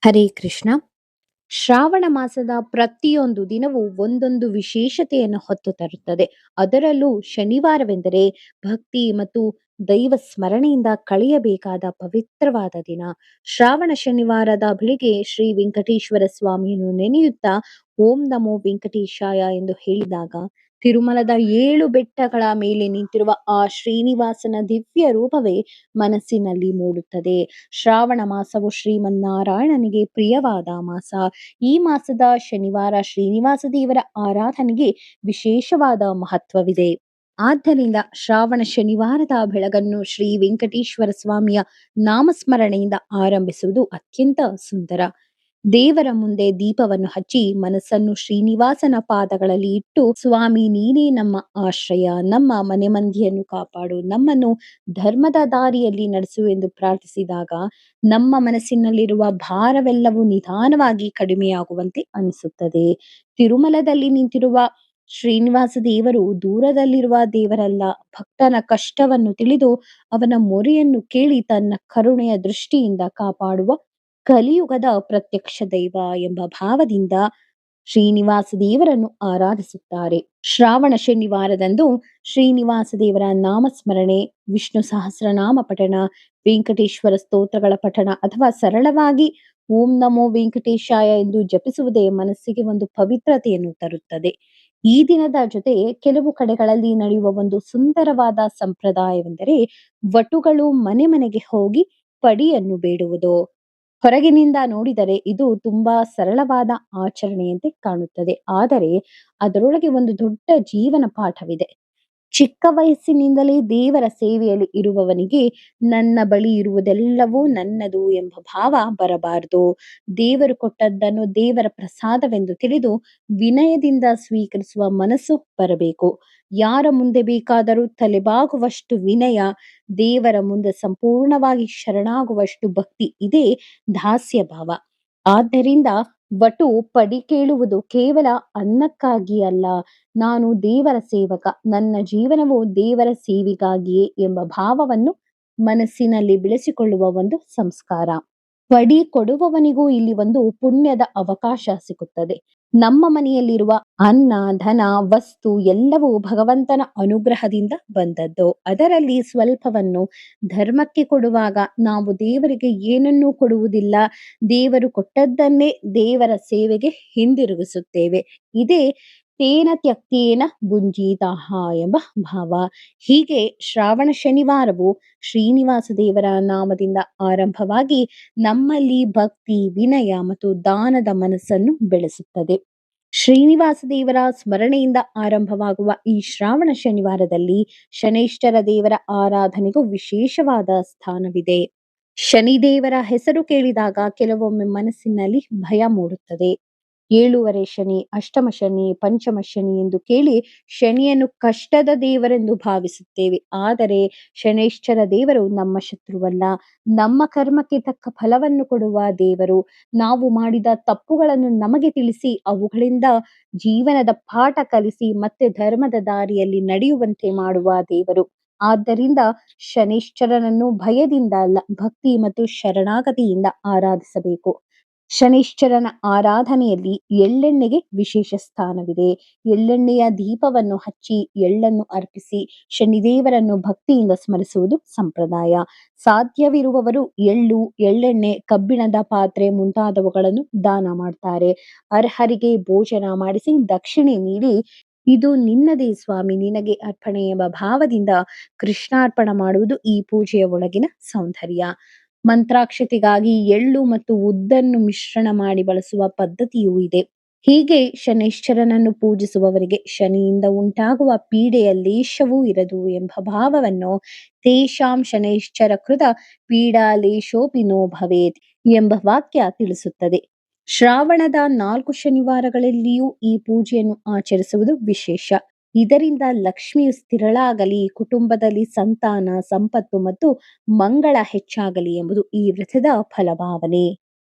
ಹರೇ ಕೃಷ್ಣ. ಶ್ರಾವಣ ಮಾಸದ ಪ್ರತಿಯೊಂದು ದಿನವೂ ಒಂದೊಂದು ವಿಶೇಷತೆಯನ್ನು ಹೊತ್ತು ತರುತ್ತದೆ. ಅದರಲ್ಲೂ ಶನಿವಾರವೆಂದರೆ ಭಕ್ತಿ ಮತ್ತು ದೈವ ಸ್ಮರಣೆಯಿಂದ ಕಳೆಯಬೇಕಾದ ಪವಿತ್ರವಾದ ದಿನ. ಶ್ರಾವಣ ಶನಿವಾರದ ಬೆಳಿಗ್ಗೆ ಶ್ರೀ ವೆಂಕಟೇಶ್ವರ ಸ್ವಾಮಿಯನ್ನು ನೆನೆಯುತ್ತಾ ಓಂ ನಮೋ ವೆಂಕಟೇಶಾಯ ಎಂದು ಹೇಳಿದಾಗ ತಿರುಮಲದ 7 ಬೆಟ್ಟಗಳ ಮೇಲೆ ನಿಂತಿರುವ ಆ ಶ್ರೀನಿವಾಸನ ದಿವ್ಯ ರೂಪವೇ ಮನಸ್ಸಿನಲ್ಲಿ ಮೂಡುತ್ತದೆ. ಶ್ರಾವಣ ಮಾಸವು ಶ್ರೀಮನ್ನಾರಾಯಣನಿಗೆ ಪ್ರಿಯವಾದ ಮಾಸ. ಈ ಮಾಸದ ಶನಿವಾರ ಶ್ರೀನಿವಾಸ ದೇವರ ಆರಾಧನೆಗೆ ವಿಶೇಷವಾದ ಮಹತ್ವವಿದೆ. ಆದ್ದರಿಂದ ಶ್ರಾವಣ ಶನಿವಾರದ ಬೆಳಗನ್ನು ಶ್ರೀ ವೆಂಕಟೇಶ್ವರ ಸ್ವಾಮಿಯ ನಾಮಸ್ಮರಣೆಯಿಂದ ಆರಂಭಿಸುವುದು ಅತ್ಯಂತ ಸುಂದರ. ದೇವರ ಮುಂದೆ ದೀಪವನ್ನು ಹಚ್ಚಿ ಮನಸ್ಸನ್ನು ಶ್ರೀನಿವಾಸನ ಪಾದಗಳಲ್ಲಿ ಇಟ್ಟು, ಸ್ವಾಮಿ ನೀನೇ ನಮ್ಮ ಆಶ್ರಯ, ನಮ್ಮ ಮನೆ ಮಂದಿಯನ್ನು ಕಾಪಾಡು, ನಮ್ಮನ್ನು ಧರ್ಮದ ದಾರಿಯಲ್ಲಿ ನಡೆಸು ಎಂದು ಪ್ರಾರ್ಥಿಸಿದಾಗ ನಮ್ಮ ಮನಸ್ಸಿನಲ್ಲಿರುವ ಭಾರವೆಲ್ಲವೂ ನಿಧಾನವಾಗಿ ಕಡಿಮೆಯಾಗುವಂತೆ ಅನಿಸುತ್ತದೆ. ತಿರುಮಲದಲ್ಲಿ ನಿಂತಿರುವ ಶ್ರೀನಿವಾಸ ದೇವರು ದೂರದಲ್ಲಿರುವ ದೇವರಲ್ಲ, ಭಕ್ತನ ಕಷ್ಟವನ್ನು ತಿಳಿದು ಅವನ ಮೊರೆಯನ್ನು ಕೇಳಿ ತನ್ನ ಕರುಣೆಯ ದೃಷ್ಟಿಯಿಂದ ಕಾಪಾಡುವ ಕಲಿಯುಗದ ಪ್ರತ್ಯಕ್ಷ ದೈವ ಎಂಬ ಭಾವದಿಂದ ಶ್ರೀನಿವಾಸ ದೇವರನ್ನು ಆರಾಧಿಸುತ್ತಾರೆ. ಶ್ರಾವಣ ಶನಿವಾರದಂದು ಶ್ರೀನಿವಾಸ ದೇವರ ನಾಮಸ್ಮರಣೆ, ವಿಷ್ಣು ಸಹಸ್ರನಾಮ ಪಠಣ, ವೆಂಕಟೇಶ್ವರ ಸ್ತೋತ್ರಗಳ ಪಠಣ ಅಥವಾ ಸರಳವಾಗಿ ಓಂ ನಮೋ ವೆಂಕಟೇಶಾಯ ಎಂದು ಜಪಿಸುವುದೇ ಮನಸ್ಸಿಗೆ ಒಂದು ಪವಿತ್ರತೆಯನ್ನು ತರುತ್ತದೆ. ಈ ದಿನದ ಜೊತೆ ಕೆಲವು ಕಡೆಗಳಲ್ಲಿ ನಡೆಯುವ ಒಂದು ಸುಂದರವಾದ ಸಂಪ್ರದಾಯವೆಂದರೆ ವಟುಗಳು ಮನೆ ಮನೆಗೆ ಹೋಗಿ ಪಡಿಯನ್ನು ಬೇಡುವುದು. ಹೊರಗಿನಿಂದ ನೋಡಿದರೆ ಇದು ತುಂಬಾ ಸರಳವಾದ ಆಚರಣೆಯಂತೆ ಕಾಣುತ್ತದೆ. ಆದರೆ ಅದರೊಳಗೆ ಒಂದು ದೊಡ್ಡ ಜೀವನ ಪಾಠವಿದೆ. ಚಿಕ್ಕ ವಯಸ್ಸಿನಿಂದಲೇ ದೇವರ ಸೇವೆಯಲ್ಲಿ ಇರುವವನಿಗೆ ನನ್ನ ಬಳಿ ಇರುವುದೆಲ್ಲವೂ ನನ್ನದು ಎಂಬ ಭಾವ ಬರಬಾರದು. ದೇವರು ಕೊಟ್ಟದ್ದನ್ನು ದೇವರ ಪ್ರಸಾದವೆಂದು ತಿಳಿದು ವಿನಯದಿಂದ ಸ್ವೀಕರಿಸುವ ಮನಸ್ಸು ಬರಬೇಕು. ಯಾರ ಮುಂದೆ ಬೇಕಾದರೂ ತಲೆಬಾಗುವಷ್ಟು ವಿನಯ, ದೇವರ ಮುಂದೆ ಸಂಪೂರ್ಣವಾಗಿ ಶರಣಾಗುವಷ್ಟು ಭಕ್ತಿ ಇದೇ ದಾಸ್ಯ ಭಾವ. ಆದ್ದರಿಂದ ವಟು ಪಡಿ ಕೇಳುವುದು ಕೇವಲ ಅನ್ನಕ್ಕಾಗಿ ಅಲ್ಲ, ನಾನು ದೇವರ ಸೇವಕ, ನನ್ನ ಜೀವನವು ದೇವರ ಸೇವೆಗಾಗಿಯೇ ಎಂಬ ಭಾವವನ್ನು ಮನಸ್ಸಿನಲ್ಲಿ ಬೆಳೆಸಿಕೊಳ್ಳುವ ಒಂದು ಸಂಸ್ಕಾರ. ಪಡಿ ಕೊಡುವವನಿಗೂ ಇಲ್ಲಿ ಒಂದು ಪುಣ್ಯದ ಅವಕಾಶ ಸಿಗುತ್ತದೆ. ನಮ್ಮ ಮನೆಯಲ್ಲಿರುವ ಅನ್ನ, ಧನ, ವಸ್ತು ಎಲ್ಲವೂ ಭಗವಂತನ ಅನುಗ್ರಹದಿಂದ ಬಂದದ್ದು. ಅದರಲ್ಲಿ ಸ್ವಲ್ಪವನ್ನು ಧರ್ಮಕ್ಕೆ ಕೊಡುವಾಗ ನಾವು ದೇವರಿಗೆ ಏನನ್ನೂ ಕೊಡುವುದಿಲ್ಲ, ದೇವರು ಕೊಟ್ಟದ್ದನ್ನೇ ದೇವರ ಸೇವೆಗೆ ಹಿಂದಿರುಗಿಸುತ್ತೇವೆ. ಇದೇ ತೇನ ತ್ಯಕ್ತೇನ ಭುಂಜೀತಾಹ ಎಂಬ ಭಾವ. ಹೀಗೆ ಶ್ರಾವಣ ಶನಿವಾರವು ಶ್ರೀನಿವಾಸ ದೇವರ ನಾಮದಿಂದ ಆರಂಭವಾಗಿ ನಮ್ಮಲ್ಲಿ ಭಕ್ತಿ, ವಿನಯ ಮತ್ತು ದಾನದ ಮನಸ್ಸನ್ನು ಬೆಳೆಸುತ್ತದೆ. ಶ್ರೀನಿವಾಸ ದೇವರ ಸ್ಮರಣೆಯಿಂದ ಆರಂಭವಾಗುವ ಈ ಶ್ರಾವಣ ಶನಿವಾರದಲ್ಲಿ ಶನೈಶ್ಚರ ದೇವರ ಆರಾಧನೆಗೂ ವಿಶೇಷವಾದ ಸ್ಥಾನವಿದೆ. ಶನಿದೇವರ ಹೆಸರು ಕೇಳಿದಾಗ ಕೆಲವೊಮ್ಮೆ ಮನಸ್ಸಿನಲ್ಲಿ ಭಯ ಮೂಡುತ್ತದೆ. 7 ಶನಿ, ಅಷ್ಟಮ ಶನಿ, ಪಂಚಮ ಶನಿ ಎಂದು ಕೇಳಿ ಶನಿಯನ್ನು ಕಷ್ಟದ ದೇವರೆಂದು ಭಾವಿಸುತ್ತೇವೆ. ಆದರೆ ಶನೈಶ್ಚರ ದೇವರು ನಮ್ಮ ಶತ್ರುವಲ್ಲ, ನಮ್ಮ ಕರ್ಮಕ್ಕೆ ತಕ್ಕ ಫಲವನ್ನು ಕೊಡುವ ದೇವರು. ನಾವು ಮಾಡಿದ ತಪ್ಪುಗಳನ್ನು ನಮಗೆ ತಿಳಿಸಿ ಅವುಗಳಿಂದ ಜೀವನದ ಪಾಠ ಕಲಿಸಿ ಮತ್ತೆ ಧರ್ಮದ ದಾರಿಯಲ್ಲಿ ನಡೆಯುವಂತೆ ಮಾಡುವ ದೇವರು. ಆದ್ದರಿಂದ ಶನೈಶ್ಚರನನ್ನು ಭಯದಿಂದ ಅಲ್ಲ, ಭಕ್ತಿ ಮತ್ತು ಶರಣಾಗತಿಯಿಂದ ಆರಾಧಿಸಬೇಕು. ಶನೈಶ್ಚರನ ಆರಾಧನೆಯಲ್ಲಿ ಎಳ್ಳೆಣ್ಣೆಗೆ ವಿಶೇಷ ಸ್ಥಾನವಿದೆ. ಎಳ್ಳೆಣ್ಣೆಯ ದೀಪವನ್ನು ಹಚ್ಚಿ ಎಳ್ಳನ್ನು ಅರ್ಪಿಸಿ ಶನಿದೇವರನ್ನು ಭಕ್ತಿಯಿಂದ ಸ್ಮರಿಸುವುದು ಸಂಪ್ರದಾಯ. ಸಾಧ್ಯವಿರುವವರು ಎಳ್ಳು, ಎಳ್ಳೆಣ್ಣೆ, ಕಬ್ಬಿಣದ ಪಾತ್ರೆ ಮುಂತಾದವುಗಳನ್ನು ದಾನ ಮಾಡ್ತಾರೆ. ಅರ್ಹರಿಗೆ ಭೋಜನ ಮಾಡಿಸಿ ದಕ್ಷಿಣೆ ನೀಡಿ ಇದು ನಿನ್ನದೇ ಸ್ವಾಮಿ, ನಿನಗೆ ಅರ್ಪಣೆ ಎಂಬ ಭಾವದಿಂದ ಕೃಷ್ಣಾರ್ಪಣ ಮಾಡುವುದು ಈ ಪೂಜೆಯ ಒಳಗಿನ ಸೌಂದರ್ಯ. ಮಂತ್ರಾಕ್ಷತೆಗಾಗಿ ಎಳ್ಳು ಮತ್ತು ಉದ್ದನ್ನು ಮಿಶ್ರಣ ಮಾಡಿ ಬಳಸುವ ಪದ್ಧತಿಯೂ ಇದೆ. ಹೀಗೆ ಶನೈಶ್ಚರನನ್ನು ಪೂಜಿಸುವವರಿಗೆ ಶನಿಯಿಂದ ಉಂಟಾಗುವ ಪೀಡೆಯ ಲೇಷವೂ ಇರದು ಎಂಬ ಭಾವವನ್ನು ತೇಷಾಂ ಶನೈಶ್ಚರ ಕೃತ ಪೀಡಾ ಲೇಷೋಪಿ ನೋ ಭವೇತ್ ಎಂಬ ವಾಕ್ಯ ತಿಳಿಸುತ್ತದೆ. ಶ್ರಾವಣದ 4 ಶನಿವಾರಗಳಲ್ಲಿಯೂ ಈ ಪೂಜೆಯನ್ನು ಆಚರಿಸುವುದು ವಿಶೇಷ. ಇದರಿಂದ ಲಕ್ಷ್ಮಿಯು ಸ್ಥಿರಳಾಗಲಿ, ಕುಟುಂಬದಲ್ಲಿ ಸಂತಾನ, ಸಂಪತ್ತು ಮತ್ತು ಮಂಗಳ ಹೆಚ್ಚಾಗಲಿ ಎಂಬುದು ಈ ವ್ರತದ ಫಲಭಾವನೆ.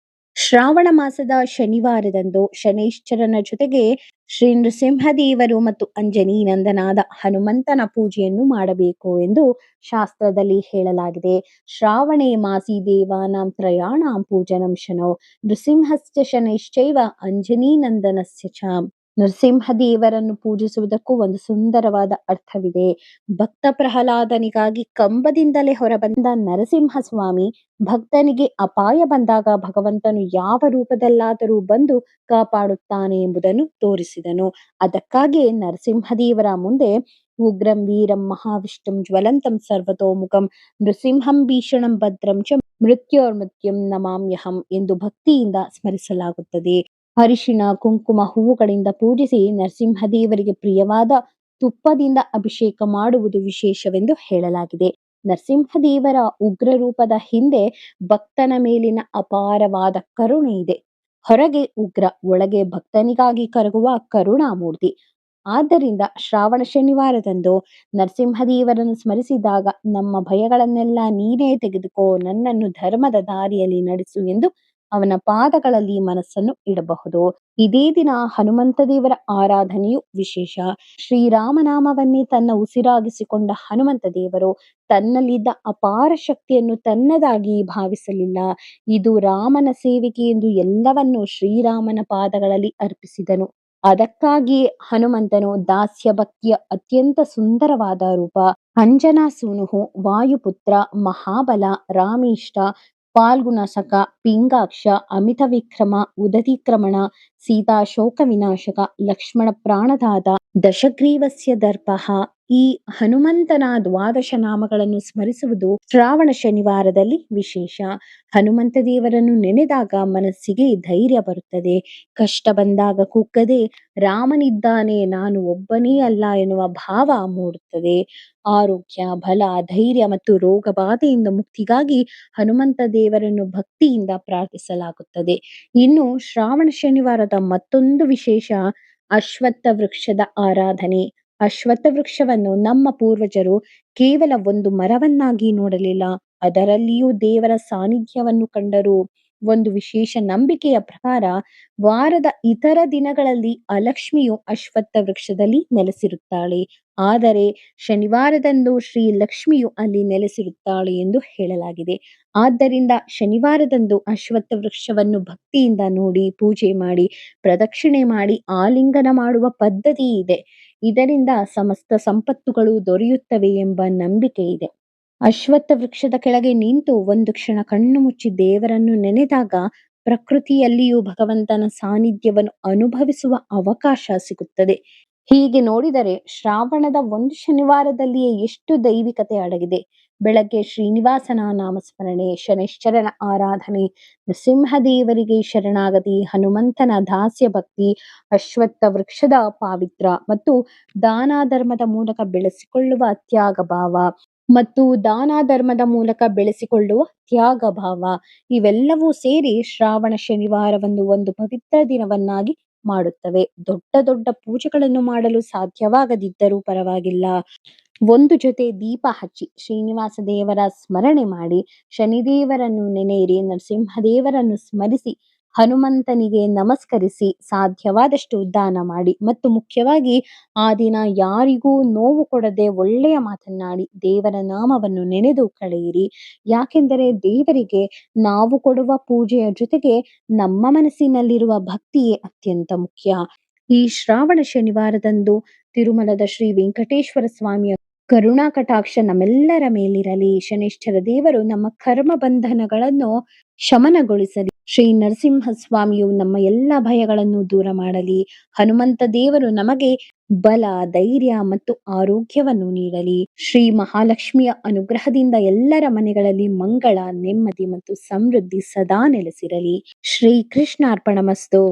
ಶ್ರಾವಣ ಮಾಸದ ಶನಿವಾರದಂದು ಶನೈಶ್ಚರನ ಜೊತೆಗೆ ಶ್ರೀ ನೃಸಿಂಹದೇವರು ಮತ್ತು ಅಂಜನಿ ನಂದನಾದ ಹನುಮಂತನ ಪೂಜೆಯನ್ನು ಮಾಡಬೇಕು ಎಂದು ಶಾಸ್ತ್ರದಲ್ಲಿ ಹೇಳಲಾಗಿದೆ. ಶ್ರಾವಣೇ ಮಾಸಿ ದೇವಾನಾಂ ತ್ರಯಾಣಾಂ ಪೂಜನಂ ಶನೌ ನೃಸಿಂಹಸ್ಯ ಶನೈಶ್ಚೈವ ಅಂಜನಿ ನಂದನಸ್ಯ ಚ. ನರಸಿಂಹದೇವರನ್ನು ಪೂಜಿಸುವುದಕ್ಕೂ ಒಂದು ಸುಂದರವಾದ ಅರ್ಥವಿದೆ. ಭಕ್ತ ಪ್ರಹ್ಲಾದನಿಗಾಗಿ ಕಂಬದಿಂದಲೇ ಹೊರಬಂದ ನರಸಿಂಹಸ್ವಾಮಿ ಭಕ್ತನಿಗೆ ಅಪಾಯ ಬಂದಾಗ ಭಗವಂತನು ಯಾವ ರೂಪದಲ್ಲಾದರೂ ಬಂದು ಕಾಪಾಡುತ್ತಾನೆ ಎಂಬುದನ್ನು ತೋರಿಸಿದನು. ಅದಕ್ಕಾಗಿಯೇ ನರಸಿಂಹದೇವರ ಮುಂದೆ ಉಗ್ರಂ ವೀರಂ ಮಹಾವಿಷ್ಣುಂ ಜ್ವಲಂತಂ ಸರ್ವತೋಮುಖಂ ನೃಸಿಂಹಂ ಭೀಷಣಂ ಭದ್ರಂ ಚ ಮೃತ್ಯೋರ್ಮೃತ್ಯುಂ ನಮಾಮ್ಯಹಂ ಎಂದು ಭಕ್ತಿಯಿಂದ ಸ್ಮರಿಸಲಾಗುತ್ತದೆ. ಅರಿಶಿಣ ಕುಂಕುಮ ಹೂವುಗಳಿಂದ ಪೂಜಿಸಿ ನರಸಿಂಹದೇವರಿಗೆ ಪ್ರಿಯವಾದ ತುಪ್ಪದಿಂದ ಅಭಿಷೇಕ ಮಾಡುವುದು ವಿಶೇಷವೆಂದು ಹೇಳಲಾಗಿದೆ. ನರಸಿಂಹದೇವರ ಉಗ್ರ ರೂಪದ ಹಿಂದೆ ಭಕ್ತನ ಮೇಲಿನ ಅಪಾರವಾದ ಕರುಣೆ ಇದೆ. ಹೊರಗೆ ಉಗ್ರ, ಒಳಗೆ ಭಕ್ತನಿಗಾಗಿ ಕರಗುವ ಕರುಣಾಮೂರ್ತಿ. ಆದ್ದರಿಂದ ಶ್ರಾವಣ ಶನಿವಾರದಂದು ನರಸಿಂಹದೇವರನ್ನು ಸ್ಮರಿಸಿದಾಗ ನಮ್ಮ ಭಯಗಳನ್ನೆಲ್ಲ ನೀನೇ ತೆಗೆದುಕೋ, ನನ್ನನ್ನು ಧರ್ಮದ ದಾರಿಯಲ್ಲಿ ನಡೆಸು ಎಂದು ಅವನ ಪಾದಗಳಲ್ಲಿ ಮನಸ್ಸನ್ನು ಇಡಬಹುದು. ಇದೇ ದಿನ ಹನುಮಂತ ದೇವರ ಆರಾಧನೆಯು ವಿಶೇಷ. ಶ್ರೀರಾಮನಾಮವನ್ನೇ ತನ್ನ ಉಸಿರಾಗಿಸಿಕೊಂಡ ಹನುಮಂತ ದೇವರು ತನ್ನಲ್ಲಿದ್ದ ಅಪಾರ ಶಕ್ತಿಯನ್ನು ತನ್ನದಾಗಿ ಭಾವಿಸಲಿಲ್ಲ. ಇದು ರಾಮನ ಸೇವೆಗೆ ಎಂದು ಎಲ್ಲವನ್ನೂ ಶ್ರೀರಾಮನ ಪಾದಗಳಲ್ಲಿ ಅರ್ಪಿಸಿದನು. ಅದಕ್ಕಾಗಿಯೇ ಹನುಮಂತನು ದಾಸ್ಯ ಭಕ್ತಿಯ ಅತ್ಯಂತ ಸುಂದರವಾದ ರೂಪ. ಅಂಜನಾ ಸೂನುಹು ವಾಯುಪುತ್ರ ಮಹಾಬಲ ರಾಮೇಷ್ಟ ಫಾಲ್ಗುಣಸಖ ಪಿಂಗಾಕ್ಷ ಅಮಿತ ವಿಕ್ರಮ ಉದತಿಕ್ರಮಣ ಸೀತಾ ಶೋಕ ವಿನಾಶಕ ಲಕ್ಷ್ಮಣ ಪ್ರಾಣದಾತ ದಶಗ್ರೀವಸ್ಯ ದರ್ಪಃ. ಈ ಹನುಮಂತನ ದ್ವಾದಶ ನಾಮಗಳನ್ನು ಸ್ಮರಿಸುವುದು ಶ್ರಾವಣ ಶನಿವಾರದಲ್ಲಿ ವಿಶೇಷ. ಹನುಮಂತ ದೇವರನ್ನು ನೆನೆದಾಗ ಮನಸ್ಸಿಗೆ ಧೈರ್ಯ ಬರುತ್ತದೆ. ಕಷ್ಟ ಬಂದಾಗ ಕುಗ್ಗದೆ ರಾಮನಿದ್ದಾನೆ, ನಾನು ಒಬ್ಬನೇ ಅಲ್ಲ ಎನ್ನುವ ಭಾವ ಮೂಡುತ್ತದೆ. ಆರೋಗ್ಯ, ಬಲ, ಧೈರ್ಯ ಮತ್ತು ರೋಗ ಬಾಧೆಯಿಂದ ಮುಕ್ತಿಗಾಗಿ ಹನುಮಂತ ದೇವರನ್ನು ಭಕ್ತಿಯಿಂದ ಪ್ರಾರ್ಥಿಸಲಾಗುತ್ತದೆ. ಇನ್ನು ಶ್ರಾವಣ ಶನಿವಾರದ ಮತ್ತೊಂದು ವಿಶೇಷ ಅಶ್ವತ್ಥ ವೃಕ್ಷದ ಆರಾಧನೆ. ಅಶ್ವತ್ಥ ವೃಕ್ಷವನ್ನು ನಮ್ಮ ಪೂರ್ವಜರು ಕೇವಲ ಒಂದು ಮರವನ್ನಾಗಿ ನೋಡಲಿಲ್ಲ, ಅದರಲ್ಲಿಯೂ ದೇವರ ಸಾನ್ನಿಧ್ಯವನ್ನು ಕಂಡರು. ಒಂದು ವಿಶೇಷ ನಂಬಿಕೆಯ ಪ್ರಕಾರ ವಾರದ ಇತರ ದಿನಗಳಲ್ಲಿ ಅಲಕ್ಷ್ಮಿಯು ಅಶ್ವತ್ಥ ವೃಕ್ಷದಲ್ಲಿ ನೆಲೆಸಿರುತ್ತಾಳೆ, ಆದರೆ ಶನಿವಾರದಂದು ಶ್ರೀ ಲಕ್ಷ್ಮಿಯು ಅಲ್ಲಿ ನೆಲೆಸಿರುತ್ತಾಳೆ ಎಂದು ಹೇಳಲಾಗಿದೆ. ಆದ್ದರಿಂದ ಶನಿವಾರದಂದು ಅಶ್ವತ್ಥ ವೃಕ್ಷವನ್ನು ಭಕ್ತಿಯಿಂದ ನೋಡಿ ಪೂಜೆ ಮಾಡಿ ಪ್ರದಕ್ಷಿಣೆ ಮಾಡಿ ಆಲಿಂಗನ ಮಾಡುವ ಪದ್ಧತಿ ಇದೆ. ಇದರಿಂದ ಸಮಸ್ತ ಸಂಪತ್ತುಗಳು ದೊರೆಯುತ್ತವೆ ಎಂಬ ನಂಬಿಕೆ ಇದೆ. ಅಶ್ವತ್ಥ ವೃಕ್ಷದ ಕೆಳಗೆ ನಿಂತು ಒಂದು ಕ್ಷಣ ಕಣ್ಣು ಮುಚ್ಚಿ ದೇವರನ್ನು ನೆನೆದಾಗ ಪ್ರಕೃತಿಯಲ್ಲಿಯೂ ಭಗವಂತನ ಸಾನ್ನಿಧ್ಯವನ್ನು ಅನುಭವಿಸುವ ಅವಕಾಶ ಸಿಗುತ್ತದೆ. ಹೀಗೆ ನೋಡಿದರೆ ಶ್ರಾವಣದ ಒಂದು ಶನಿವಾರದಲ್ಲಿಯೇ ಎಷ್ಟು ದೈವಿಕತೆ ಅಡಗಿದೆ. ಬೆಳಗ್ಗೆ ಶ್ರೀನಿವಾಸನ ನಾಮಸ್ಮರಣೆ, ಶನೈಶ್ಚರನ ಆರಾಧನೆ, ನೃಸಿಂಹದೇವರಿಗೆ ಶರಣಾಗತಿ, ಹನುಮಂತನ ದಾಸ್ಯ ಭಕ್ತಿ, ಅಶ್ವತ್ಥ ವೃಕ್ಷದ ಪಾವಿತ್ರ ಮತ್ತು ದಾನ ಧರ್ಮದ ಮೂಲಕ ಬೆಳೆಸಿಕೊಳ್ಳುವ ತ್ಯಾಗ ಭಾವ ಇವೆಲ್ಲವೂ ಸೇರಿ ಶ್ರಾವಣ ಶನಿವಾರವನ್ನು ಒಂದು ಪವಿತ್ರ ದಿನವನ್ನಾಗಿ ಮಾಡುತ್ತವೆ. ದೊಡ್ಡ ದೊಡ್ಡ ಪೂಜೆಗಳನ್ನು ಮಾಡಲು ಸಾಧ್ಯವಾಗದಿದ್ದರೂ ಪರವಾಗಿಲ್ಲ, ಒಂದು ಜೊತೆ ದೀಪ ಹಚ್ಚಿ ಶ್ರೀನಿವಾಸ ದೇವರ ಸ್ಮರಣೆ ಮಾಡಿ, ಶನಿದೇವರನ್ನು ನೆನೆಯಿರಿ, ನರಸಿಂಹದೇವರನ್ನು ಸ್ಮರಿಸಿ, ಹನುಮಂತನಿಗೆ ನಮಸ್ಕರಿಸಿ, ಸಾಧ್ಯವಾದಷ್ಟು ದಾನ ಮಾಡಿ ಮತ್ತು ಮುಖ್ಯವಾಗಿ ಆ ದಿನ ಯಾರಿಗೂ ನೋವು ಕೊಡದೆ ಒಳ್ಳೆಯ ಮಾತನ್ನಾಡಿ ದೇವರ ನಾಮವನ್ನು ನೆನೆದು ಕಳೆಯಿರಿ. ಯಾಕೆಂದರೆ ದೇವರಿಗೆ ನಾವು ಕೊಡುವ ಪೂಜೆಯ ಜೊತೆಗೆ ನಮ್ಮ ಮನಸ್ಸಿನಲ್ಲಿರುವ ಭಕ್ತಿಯೇ ಅತ್ಯಂತ ಮುಖ್ಯ. ಈ ಶ್ರಾವಣ ಶನಿವಾರದಂದು ತಿರುಮಲದ ಶ್ರೀ ವೆಂಕಟೇಶ್ವರ ಸ್ವಾಮಿಯ ಕರುಣಾ ಕಟಾಕ್ಷ ನಮ್ಮೆಲ್ಲರ ಮೇಲಿರಲಿ. ಶನೈಶ್ಚರ ದೇವರು ನಮ್ಮ ಕರ್ಮ ಬಂಧನಗಳನ್ನು ಶಮನಗೊಳಿಸಲಿ. ಶ್ರೀ ನರಸಿಂಹ ಸ್ವಾಮಿಯು ನಮ್ಮ ಎಲ್ಲ ಭಯಗಳನ್ನು ದೂರ ಮಾಡಲಿ. ಹನುಮಂತ ದೇವರು ನಮಗೆ ಬಲ, ಧೈರ್ಯ ಮತ್ತು ಆರೋಗ್ಯವನ್ನು ನೀಡಲಿ. ಶ್ರೀ ಮಹಾಲಕ್ಷ್ಮಿಯ ಅನುಗ್ರಹದಿಂದ ಎಲ್ಲರ ಮನೆಗಳಲ್ಲಿ ಮಂಗಳ, ನೆಮ್ಮದಿ ಮತ್ತು ಸಮೃದ್ಧಿ ಸದಾ ನೆಲೆಸಿರಲಿ. ಶ್ರೀ ಕೃಷ್ಣಾರ್ಪಣಮಸ್ತು.